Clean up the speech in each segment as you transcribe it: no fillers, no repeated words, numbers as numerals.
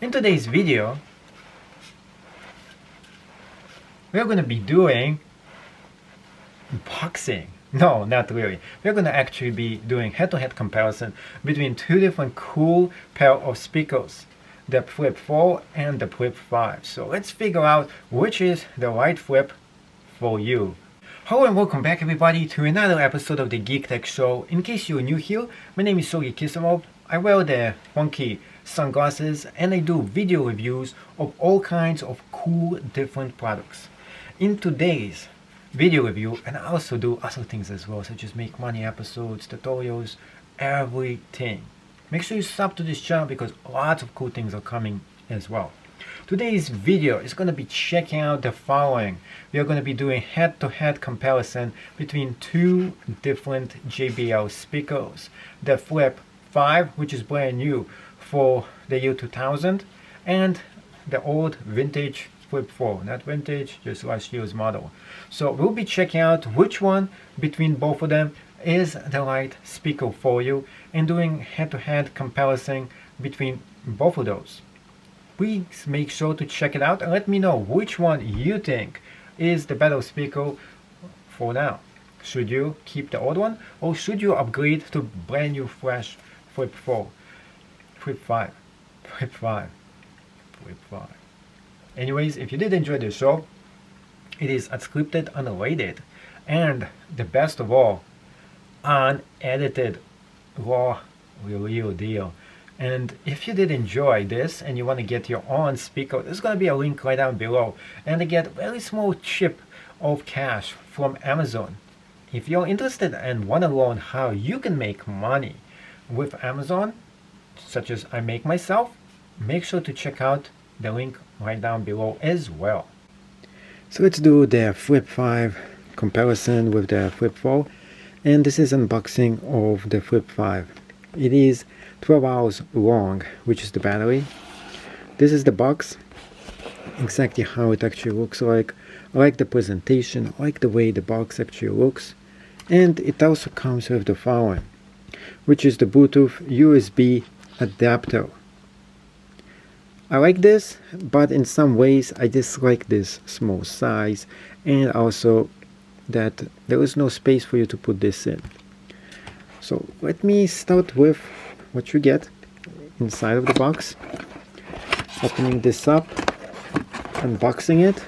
In today's video, we're going to be doing unboxing. No, not really. We're going to actually be doing head-to-head comparison between two different cool pair of speakers, the Flip 4 and the Flip 5. So let's figure out which is the right flip for you. Hello and welcome back everybody to another episode of the Geek Tech Show. In case you're new here, my name is Sergey Kisimov. I wear the funky sunglasses and I do video reviews of all kinds of cool different products. In today's video review, and I also do other things as well, such as make money episodes, tutorials, everything. Make sure you sub to this channel because lots of cool things are coming as well. Today's video is going to be checking out the following. We are going to be doing head-to-head comparison between two different JBL speakers. The Flip 5, which is brand new for the year 2000, and the old vintage Flip 4. Not vintage, just last year's model. So we'll be checking out which one between both of them is the right speaker for you and doing head-to-head comparison between both of those. Please make sure to check it out and let me know which one you think is the better speaker for now. Should you keep the old one or should you upgrade to brand new fresh Flip 4, Flip 5, Flip 5, Flip 5. Anyways, if you did enjoy the show, it is unscripted, unrated, and the best of all, unedited, raw, real deal. And if you did enjoy this and you want to get your own speaker, there's going to be a link right down below. And to get a very small chip of cash from Amazon. If you're interested and want to learn how you can make money with Amazon, such as I make myself, make sure to check out the link right down below as well. So let's do the Flip 5 comparison with the Flip 4. And this is unboxing of the Flip 5. It is 12 hours long, which is the battery. This is the box, exactly how it actually looks like. I like the presentation, I like the way the box actually looks. And it also comes with the following, which is the Bluetooth USB adapter. I like this, but in some ways I dislike this small size and also that there is no space for you to put this in. So let me start with what you get inside of the box. Opening this up, unboxing it.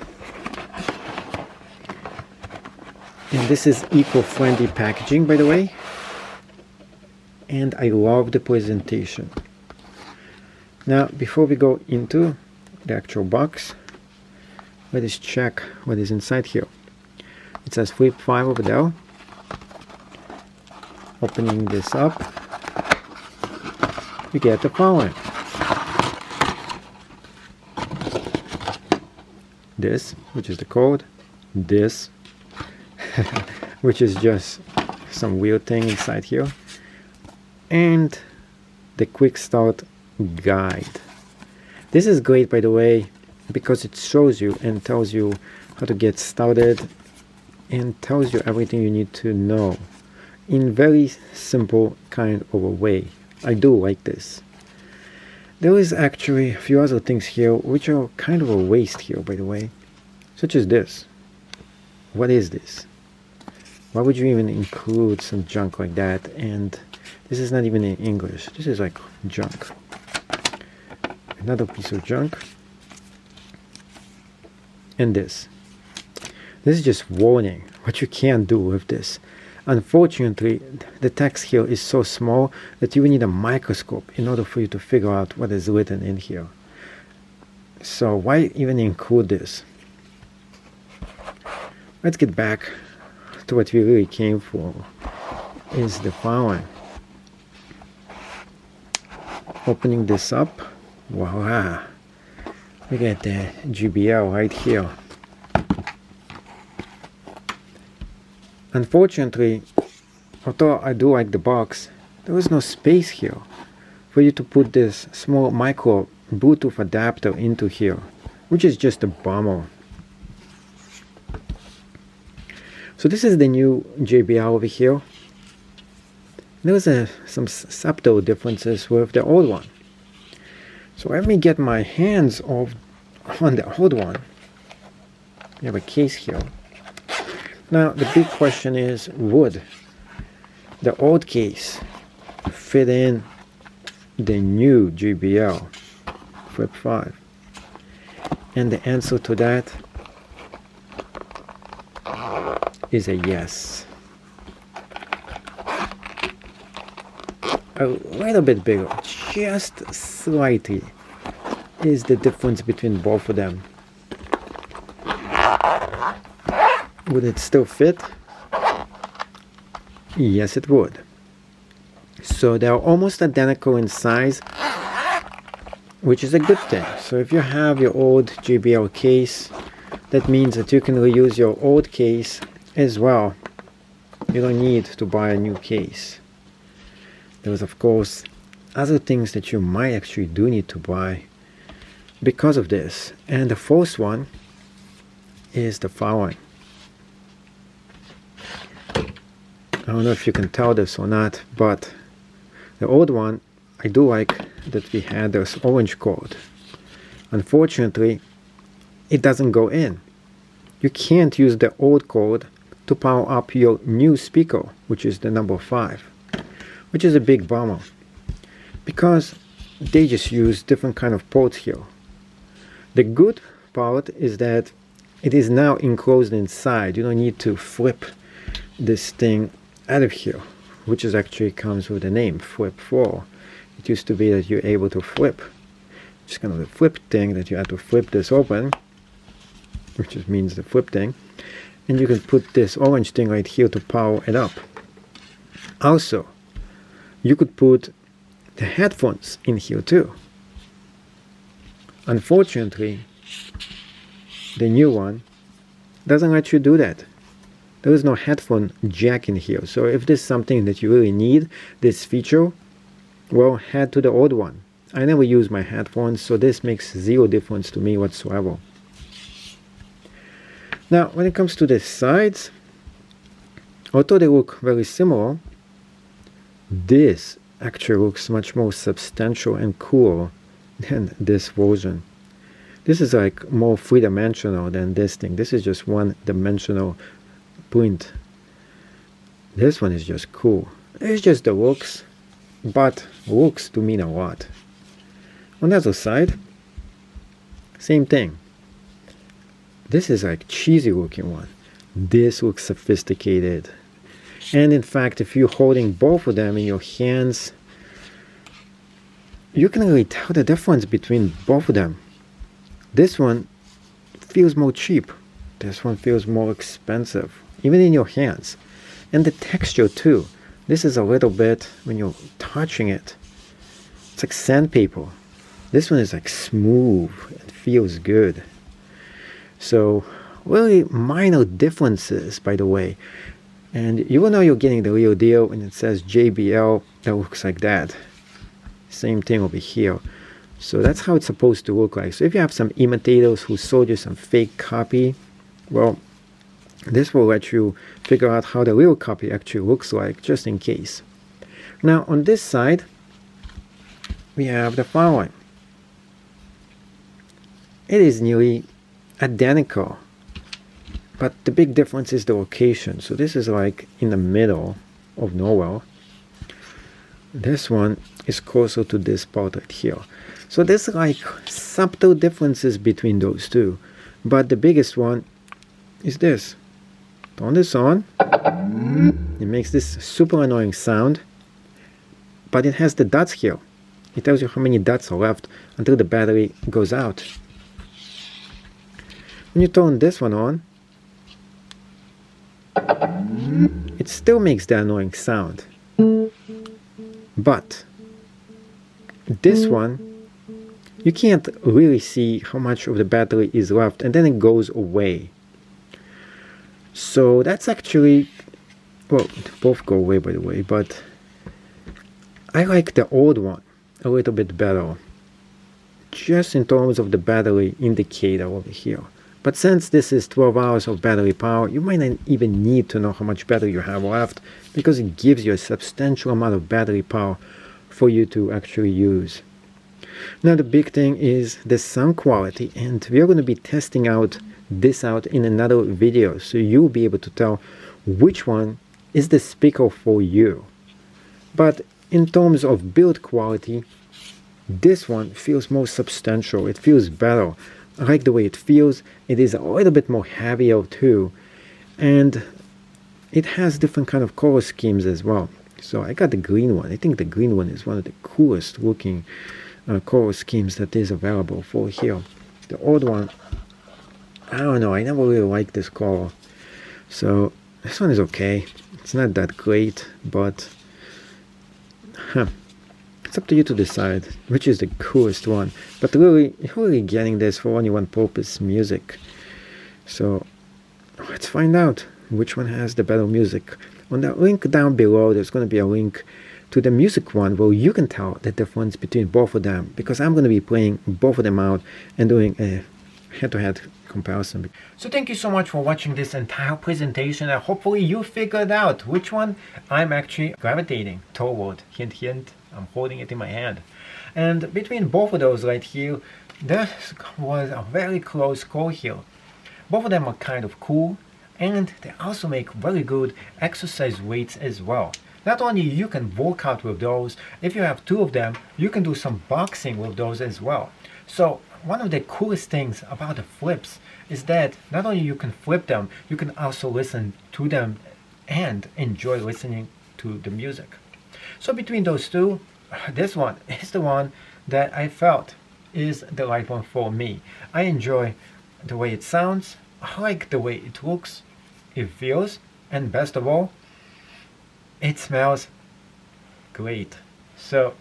And this is eco-friendly packaging, by the way. And I love the presentation. Now, before we go into the actual box, let us check what is inside here. It says Flip 5 over there. Opening this up, we get the following. This, which is the code. This, which is just some weird thing inside here. And the quick start guide. This is great, by the way, because it shows you and tells you how to get started and tells you everything you need to know in very simple kind of a way. I do like this. There is actually a few other things here which are kind of a waste here, by the way, such as this. What is this? Why would you even include some junk like that? And this is not even in English. This is like junk. Another piece of junk. And this. This is just warning what you can't do with this. Unfortunately, the text here is so small that you need a microscope in order for you to figure out what is written in here. So why even include this? Let's get back to what we really came for, is the following. Opening this up, voila! We get the JBL right here. Unfortunately, although I do like the box, there is no space here for you to put this small micro Bluetooth adapter into here, which is just a bummer. So this is the new JBL over here. There was some subtle differences with the old one. So let me get my hands on the old one. We have a case here. Now the big question is, would the old case fit in the new JBL Flip 5? And the answer to that is a yes. A little bit bigger, just slightly, is the difference between both of them. Would it still fit? Yes, it would. So they're almost identical in size, which is a good thing. So if you have your old JBL case, that means that you can reuse your old case as well. You don't need to buy a new case. There's of course other things that you might actually do need to buy because of this. And the fourth one is the following. I don't know if you can tell this or not, but the old one, I do like that we had this orange cord. Unfortunately, it doesn't go in. You can't use the old cord to power up your new speaker, which is the number 5, which is a big bummer, because they just use different kind of ports here. The good part is that it is now enclosed inside. You don't need to flip this thing out of here, which is actually comes with the name Flip 4. It used to be that you're able to flip. It's kind of the flip thing that you have to flip this open, which just means the flip thing, and you can put this orange thing right here to power it up. Also, you could put the headphones in here too. Unfortunately, the new one doesn't let you do that. There is no headphone jack in here. So if this is something that you really need, this feature, well, head to the old one. I never use my headphones, so this makes zero difference to me whatsoever. Now, when it comes to the sides, although they look very similar, this actually looks much more substantial and cool than this version. This is like more three-dimensional than this thing. This is just one-dimensional print. This one is just cool. It's just the looks, but looks do mean a lot. On the other side, same thing. This is like cheesy looking one. This looks sophisticated. And in fact, if you're holding both of them in your hands, you can really tell the difference between both of them. This one feels more cheap. This one feels more expensive, even in your hands. And the texture too. This is a little bit, when you're touching it, it's like sandpaper. This one is like smooth. It feels good. So really minor differences, by the way. And you will know you're getting the real deal when it says JBL. That looks like that. Same thing over here. So that's how it's supposed to look like. So if you have some imitators who sold you some fake copy, well, this will let you figure out how the real copy actually looks like, just in case. Now on this side, we have the following. It is nearly identical, but the big difference is the location. So this is like in the middle of nowhere. This one is closer to this part right here. So there's like subtle differences between those two, but the biggest one is this. Turn this on. It makes this super annoying sound, but it has the dots here. It tells you how many dots are left until the battery goes out. When you turn this one on, it still makes the annoying sound. But this one, you can't really see how much of the battery is left, and then it goes away. So that's actually, well, both go away by the way, but I like the old one a little bit better, just in terms of the battery indicator over here. But since this is 12 hours of battery power, you might not even need to know how much battery you have left, because it gives you a substantial amount of battery power for you to actually use. Now the big thing is the sound quality, and we are going to be testing out this out in another video, so you'll be able to tell which one is the speaker for you. But in terms of build quality, this one feels more substantial. It feels better. I like the way it feels. It is a little bit more heavier too, and it has different kind of color schemes as well. So I got the green one. I think the green one is one of the coolest looking color schemes that is available for here. The old one, I don't know, I never really liked this color. So this one is okay. It's not that great, but it's up to you to decide which is the coolest one. But really getting this for only one purpose, music. So let's find out which one has the better music. On the link down below, there's going to be a link to the music one where you can tell the difference between both of them, because I'm going to be playing both of them out and doing a head-to-head comparison. So thank you so much for watching this entire presentation, and hopefully you figured out which one I'm actually gravitating toward. Hint, hint, I'm holding it in my hand. And between both of those right here, there was a very close call here. Both of them are kind of cool, and they also make very good exercise weights as well. Not only you can work out with those, if you have two of them, you can do some boxing with those as well. So one of the coolest things about the flips is that not only you can flip them, you can also listen to them and enjoy listening to the music. So between those two, this one is the one that I felt is the right one for me. I enjoy the way it sounds, I like the way it looks, it feels, and best of all, it smells great. So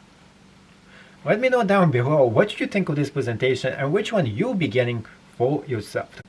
let me know down below what you think of this presentation and which one you'll be getting for yourself.